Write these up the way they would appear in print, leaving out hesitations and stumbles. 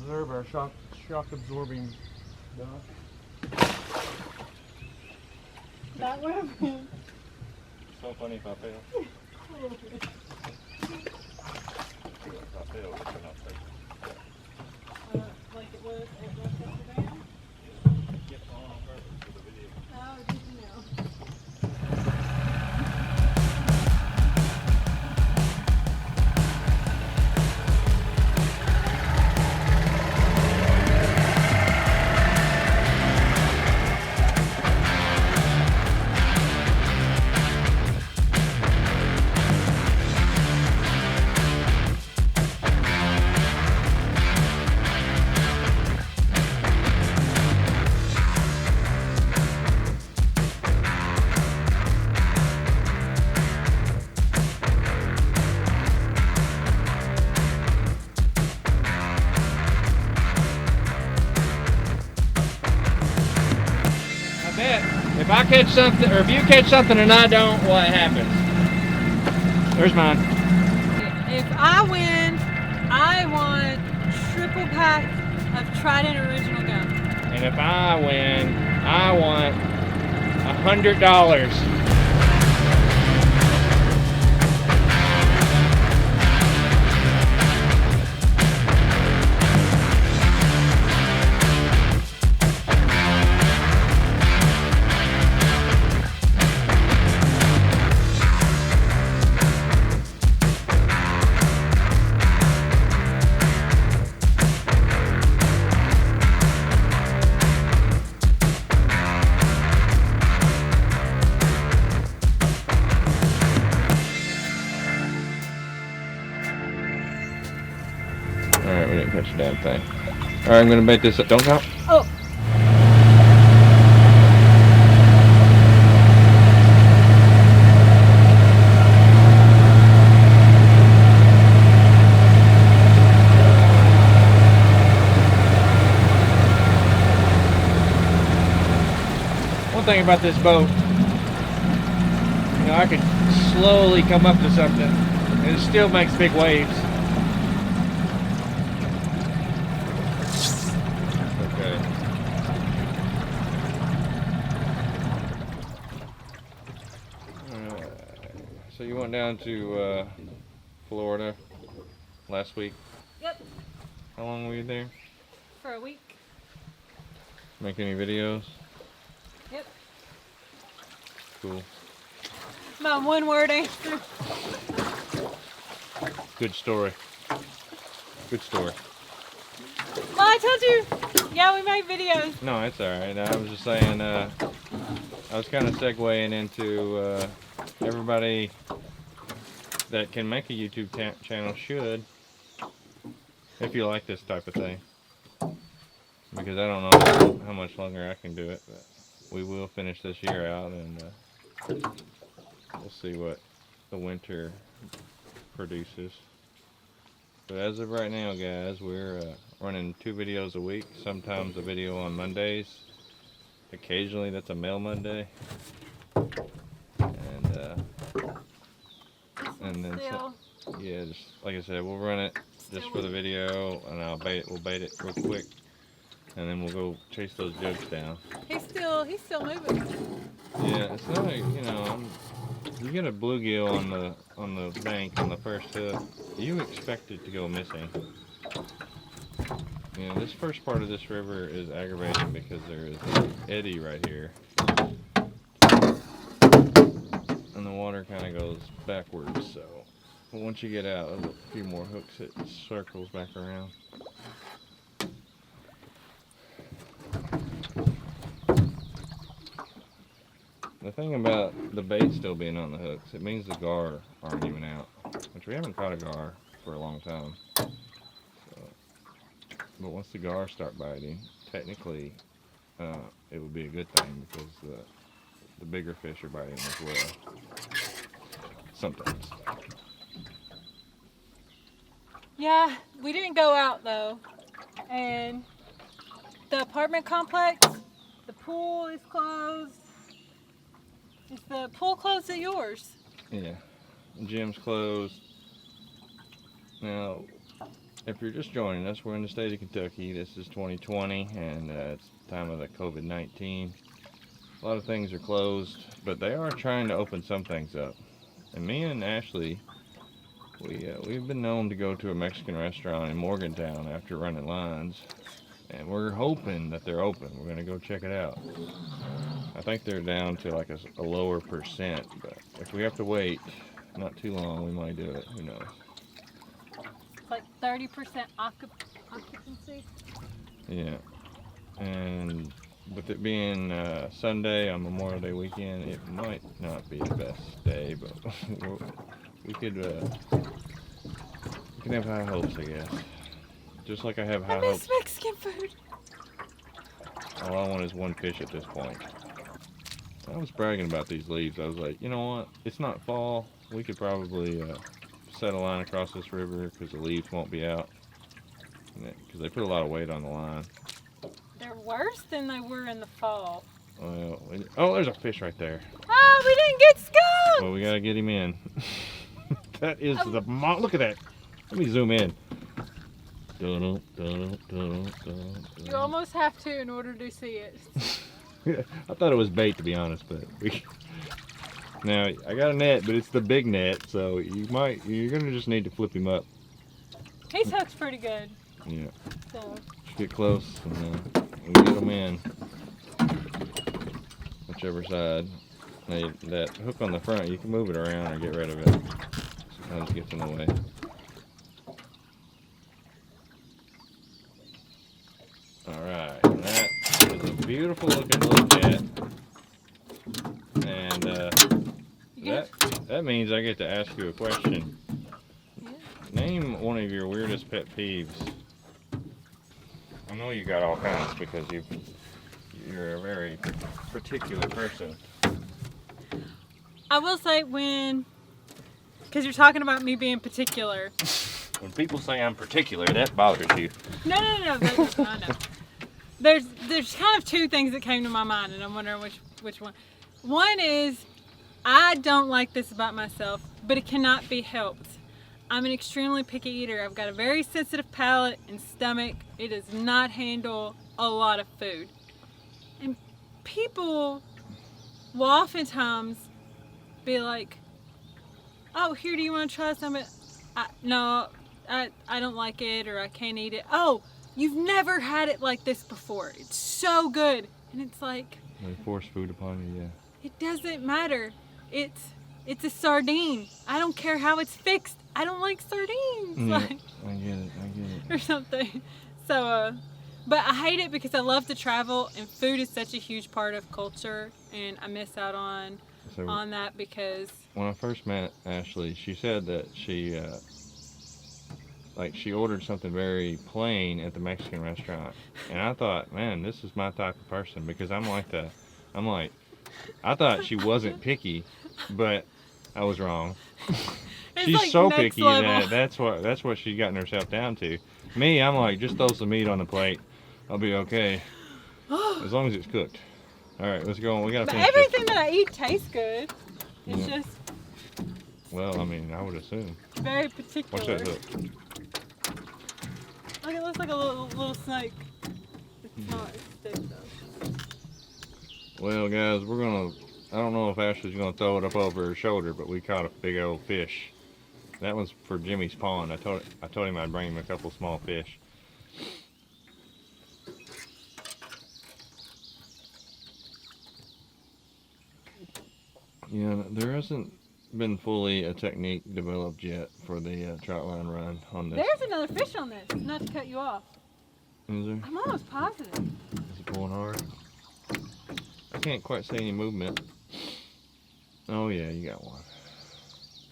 absorber, shock absorbing stuff. That would have been So funny if I fail. If I fail, it's not safe. like it was at Rochester Dam. Get on purpose for the video. Oh, did you know? If I catch something, or if you catch something and I don't, what happens? There's mine. If I win, I want triple pack of Trident Original Gum. And if I win, I want $100. Alright, we didn't catch a damn thing. Alright, I'm gonna bait this up. Don't count. Oh. One thing about this boat, you know, I could slowly come up to something and it still makes big waves. Okay. So you went down to Florida last week? Yep. How long were you there? For a week. Make any videos? Yep. Cool. My one word answer. Good story. Good story. Well, I told you. Yeah, we made videos. No, it's alright. I was just saying, I was kind of segueing into everybody that can make a YouTube channel should, if you like this type of thing. Because I don't know how much longer I can do it, but we will finish this year out and we'll see what the winter produces. But as of right now, guys, we're running 2 videos a week. Sometimes a video on Mondays. Occasionally that's a mail Monday. And then yeah, just like I said, we'll run it just for the video, and we'll bait it real quick, and then we'll go chase those jugs down. He's still moving. Yeah, it's not, you know, you get a bluegill on the bank on the first hook, you expect it to go missing. You know, this first part of this river is aggravating because there is an eddy right here, and the water kind of goes backwards. So, but once you get out, a few more hooks, it circles back around. The thing about the bait still being on the hooks, it means the gar aren't even out, which we haven't caught a gar for a long time. So, but once the gar start biting, technically it would be a good thing because the bigger fish are biting as well. Sometimes. Yeah, we didn't go out though, and the apartment complex, the pool is closed. Is the pool closed at yours? Yeah, the gym's closed. Now, if you're just joining us, we're in the state of Kentucky. This is 2020, and it's the time of the COVID-19. A lot of things are closed, but they are trying to open some things up. And me and Ashley, we've been known to go to a Mexican restaurant in Morgantown after running lines, and we're hoping that they're open. We're gonna go check it out. I think they're down to like a lower percent, but if we have to wait not too long, we might do it. Who knows? It's like 30% occupancy. Yeah, and with it being Sunday on Memorial Day weekend, it might not be the best day, but we can have high hopes, I guess. Just like I have high I miss hopes. Mexican food. All I want is one fish at this point. I was bragging about these leaves. I was like, you know what? It's not fall. We could probably set a line across this river because the leaves won't be out. Because they put a lot of weight on the line. They're worse than they were in the fall. Well, oh, there's a fish right there. Oh, we didn't get skunked! Well, we gotta get him in. That is the look at that. Let me zoom in. You almost have to in order to see it. I thought it was bait, to be honest, but now I got a net, but it's the big net, so you're gonna just need to flip him up. He's hooked pretty good. Yeah. So. Just get close and we get them in. Whichever side. Now, that hook on the front, you can move it around or get rid of it. Sometimes it gets in the way. Alright, that is a beautiful looking little jet. And that means I get to ask you a question. Yeah. Name one of your weirdest pet peeves. I know you got all kinds because you're a very particular person. I will say because you're talking about me being particular. When people say I'm particular, that bothers you. No, I know. There's kind of two things that came to my mind, and I'm wondering which one. One is, I don't like this about myself, but it cannot be helped. I'm an extremely picky eater. I've got a very sensitive palate and stomach. It does not handle a lot of food. And people will oftentimes be like, oh, here, do you want to try something? No, I don't like it, or I can't eat it. Oh, you've never had it like this before. It's so good. And it's like, They force food upon you, yeah. it doesn't matter. It's a sardine. I don't care how it's fixed. I don't like sardines. Yeah, Like, I get it. or something. So, but I hate it because I love to travel, and food is such a huge part of culture, and I miss out on that because when I first met Ashley, she said that she ordered something very plain at the Mexican restaurant, and I thought, man, this is my type of person because I thought she wasn't picky, but I was wrong. She's like so next picky level. that that's what she's gotten herself down to. Me, I'm like, just throw some meat on the plate, I'll be okay, as long as it's cooked. All right, let's go on. We gotta But finish everything that I eat tastes good. It's Yeah. just Well, I mean, I would assume. very particular. Watch that hook. Look, it looks like a little snake. It's not. It's thick though. Well, guys, I don't know if Ashley's gonna throw it up over her shoulder, but we caught a big old fish. That one's for Jimmy's pond. I told him I'd bring him a couple small fish. Yeah, there hasn't been fully a technique developed yet for the trotline run on this. There's another fish on this. Not to cut you off. Is there? I'm almost positive. Is it pulling hard? I can't quite see any movement. Oh yeah, you got one.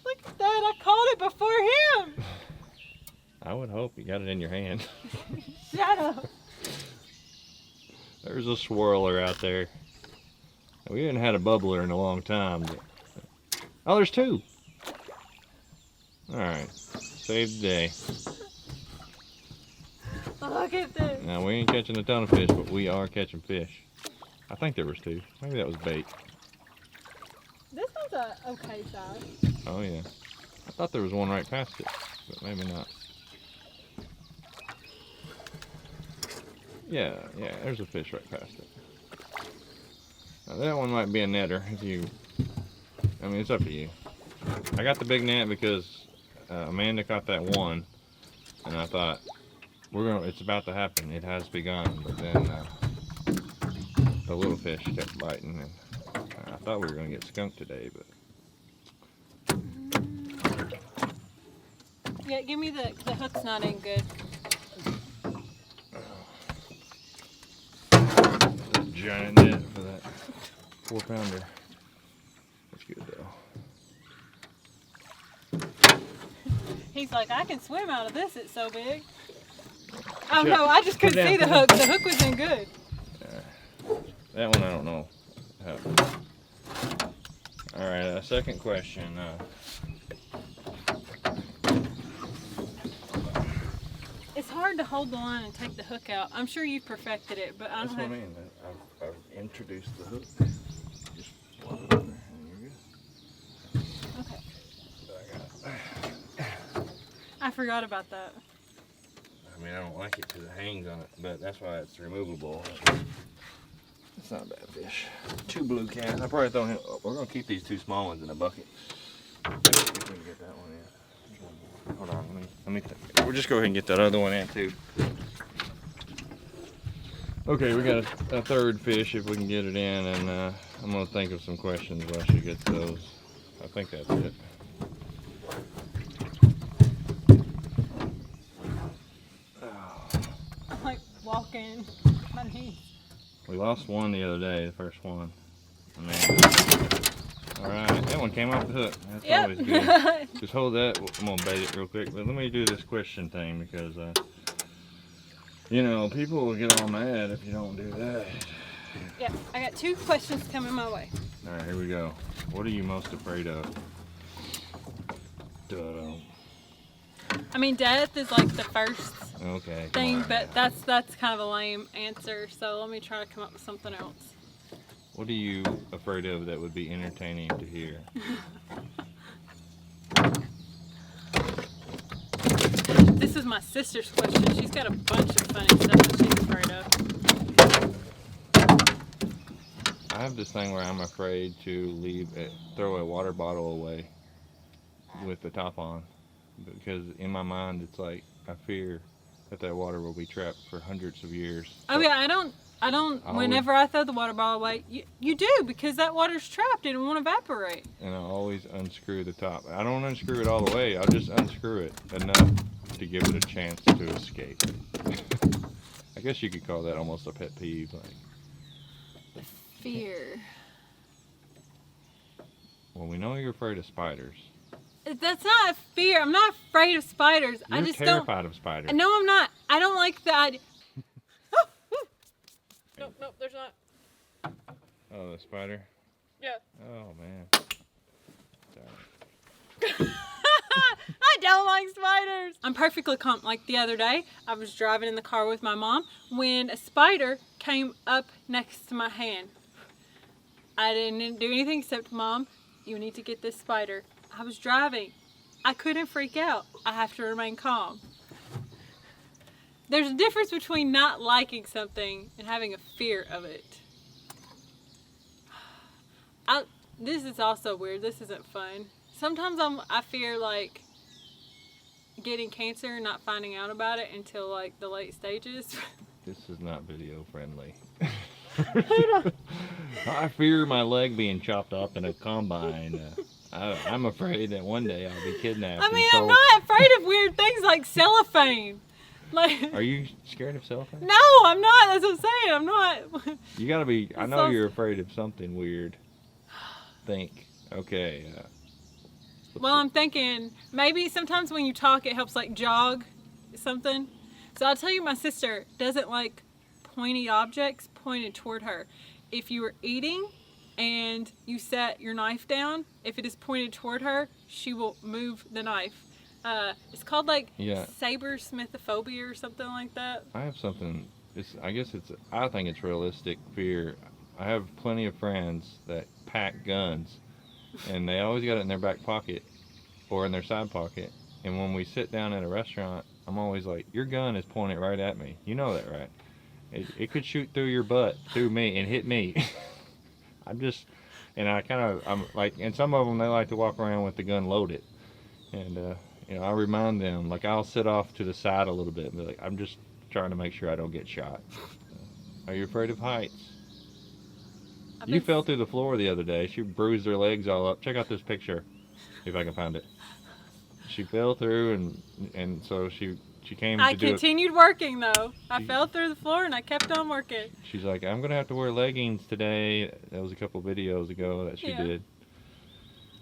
Look at that! I caught it before him. I would hope you got it in your hand. Shut up. There's a swirler out there. We haven't had a bubbler in a long time. But... Oh, there's two. All right, saved the day. Look at this. Now we ain't catching a ton of fish, but we are catching fish. I think there was two. Maybe that was bait. This one's a okay size. Oh yeah. I thought there was one right past it, but maybe not. Yeah, there's a fish right past it. Now that one might be a netter if you, I mean, it's up to you. I got the big net because Amanda caught that one, and I thought, it's about to happen. It has begun, but then the little fish kept biting, and I thought we were going to get skunked today, but. Yeah, give me the hook's not in good. Giant net for that 4-pounder. That's good though. He's like, I can swim out of this, it's so big. Oh no, I just couldn't see the hook. The hook was in good. That one I don't know. Alright, second question. It's hard to hold the line and take the hook out. I'm sure you've perfected it, but I don't That's what I have... mean. I've introduced the hook. Just flop it over and you're good. Okay. I forgot about that. I mean, I don't like it because it hangs on it, but that's why it's removable. It's not a bad fish. 2 blue cats. I probably throw him. We're gonna keep these 2 small ones in a bucket. Let's see if we can get that one in. Hold on, we'll just go ahead and get that other one in too. Okay, we got a third fish if we can get it in, and I'm gonna think of some questions while she gets those. I think that's it. I'm like walking my knees. We lost one the other day, the first one. Alright, that one came off the hook. That's always good. Just hold that. I'm going to bait it real quick. But let me do this question thing because, you know, people will get all mad if you don't do that. Yep, I got 2 questions coming my way. Alright, here we go. What are you most afraid of? I mean, death is like the first thing, but that's kind of a lame answer. So let me try to come up with something else. What are you afraid of that would be entertaining to hear? This is my sister's question. She's got a bunch of funny stuff that she's afraid of. I have this thing where I'm afraid to throw a water bottle away with the top on. Because in my mind, it's like, I fear that water will be trapped for hundreds of years. Oh yeah, I don't, whenever I throw the water bottle away, you do, because that water's trapped and it won't evaporate. And I always unscrew the top. I don't unscrew it all the way, I'll just unscrew it enough to give it a chance to escape. I guess you could call that almost a pet peeve. The fear. Well, we know you're afraid of spiders. That's not a fear. I'm not afraid of spiders. You're I just terrified of spiders. No, I'm not. I don't like the idea. Nope, there's not. Oh, the spider? Yeah. Oh, man. Sorry. I don't like spiders. I'm perfectly calm. Like the other day, I was driving in the car with my mom when a spider came up next to my hand. I didn't do anything except, Mom, you need to get this spider. I was driving. I couldn't freak out. I have to remain calm. There's a difference between not liking something and having a fear of it. This is also weird. This isn't fun. Sometimes I fear like getting cancer and not finding out about it until like the late stages. This is not video friendly. I fear my leg being chopped off in a combine. I'm afraid that one day I'll be kidnapped. I mean, I'm not afraid of weird things like cellophane. Like, are you scared of cellophane? No, I'm not. That's what I'm saying. I'm not. You gotta be. I know you're afraid of something weird. Think. Okay. Well, I'm thinking maybe sometimes when you talk, it helps like jog something. So I'll tell you, my sister doesn't like pointy objects pointed toward her. If you were eating and you set your knife down, if it is pointed toward her, she will move the knife. It's called like saber-smithophobia or something like that. I have something. I think it's realistic fear. I have plenty of friends that pack guns, and they always got it in their back pocket or in their side pocket. And when we sit down at a restaurant, I'm always like, "Your gun is pointed right at me. You know that, right?" It could shoot through your butt, through me, and hit me. I'm like, and some of them, they like to walk around with the gun loaded. And, I remind them, like, I'll sit off to the side a little bit and be like, I'm just trying to make sure I don't get shot. Are you afraid of heights? You fell through the floor the other day. She bruised her legs all up. Check out this picture, if I can find it. She fell through, and so she came I to do it. continued working, though. I fell through the floor, and I kept on working. She's like, I'm going to have to wear leggings today. That was a couple videos ago that she did.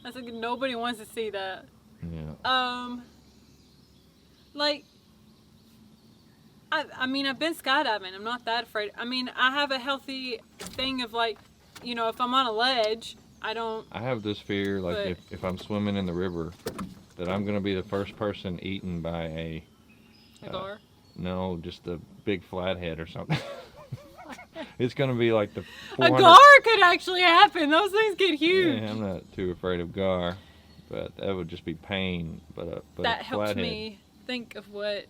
I was like, nobody wants to see that. Yeah. Like, I mean, I've been skydiving. I'm not that afraid. I mean, I have a healthy thing of, like, if I'm on a ledge, I don't... I have this fear, like, if I'm swimming in the river, that I'm going to be the first person eaten by a gar? No, just a big flathead or something. It's going to be like the 400... A gar could actually happen. Those things get huge. Yeah, I'm not too afraid of gar, but that would just be pain. But that helped me think of what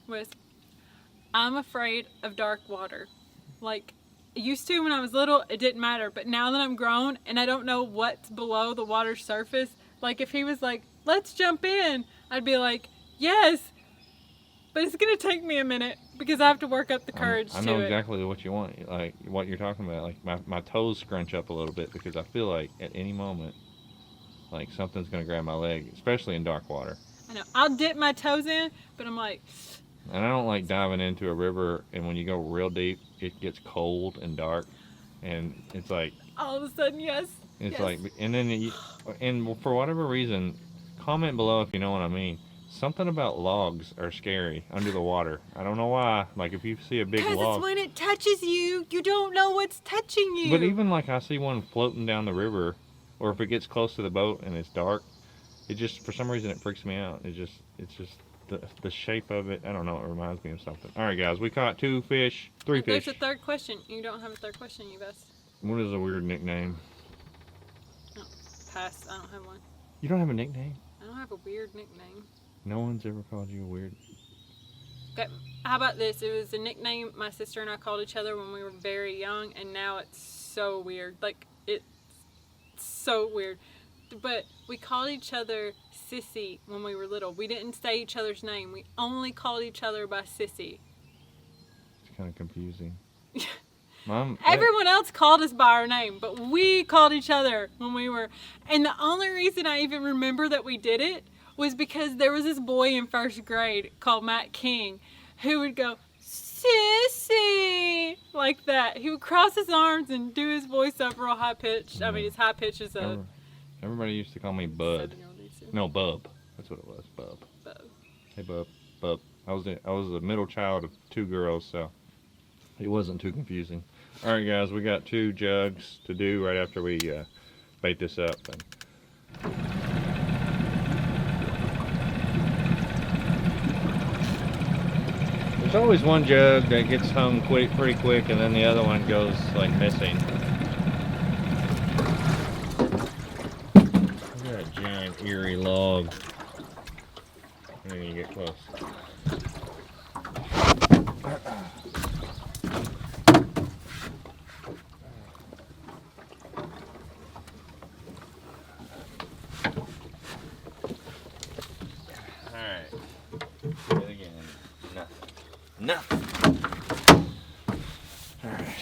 was... I'm afraid of dark water. Like, I used to when I was little, it didn't matter. But now that I'm grown and I don't know what's below the water's surface, like if he was like, let's jump in, I'd be like, yes. But it's going to take me a minute because I have to work up the courage to it. I know exactly what you want, like what you're talking about. Like my toes scrunch up a little bit because I feel like at any moment, like something's going to grab my leg, especially in dark water. I know. I'll dip my toes in, but I'm like... And I don't like diving into a river, and when you go real deep, it gets cold and dark, and it's like... All of a sudden, yes. It's like, and then, and for whatever reason, comment below if you know what I mean. Something about logs are scary under the water. I don't know why. Like, if you see a big log... Because it's when it touches you, you don't know what's touching you. But even, like, I see one floating down the river, or if it gets close to the boat and it's dark, it just, for some reason, it freaks me out. It's just the shape of it. I don't know. It reminds me of something. All right, guys. We caught 2 fish, 3 fish. There's a third question. You don't have a third question, you've asked. What is a weird nickname? Oh, pass. I don't have one. You don't have a nickname? I don't have a weird nickname. No one's ever called you a weird... Okay, how about this? It was a nickname my sister and I called each other when we were very young, and now it's so weird. Like, it's so weird. But we called each other Sissy when we were little. We didn't say each other's name. We only called each other by Sissy. It's kind of confusing. Everyone else called us by our name, but we called each other when we were... And the only reason I even remember that we did it was because there was this boy in 1st grade called Matt King who would go, Sissy, like that. He would cross his arms and do his voice up real high pitched. I mean, his high pitch is a... Everybody used to call me Bud. No, Bub. That's what it was, Bub. Hey, Bub. Bub. I was the middle child of 2 girls, so it wasn't too confusing. All right, guys, we got 2 jugs to do right after we bait this up. There's always one jug that gets hung pretty quick, and then the other one goes like missing. Giant eerie log. And then you get close. Alright. Do it again. Nothing. Nothing. Alright.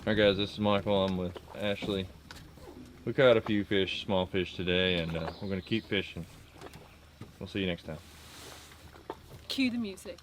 Alright guys, this is Michael. I'm with Ashley. We caught a few fish, small fish today, and we're going to keep fishing. We'll see you next time. Cue the music.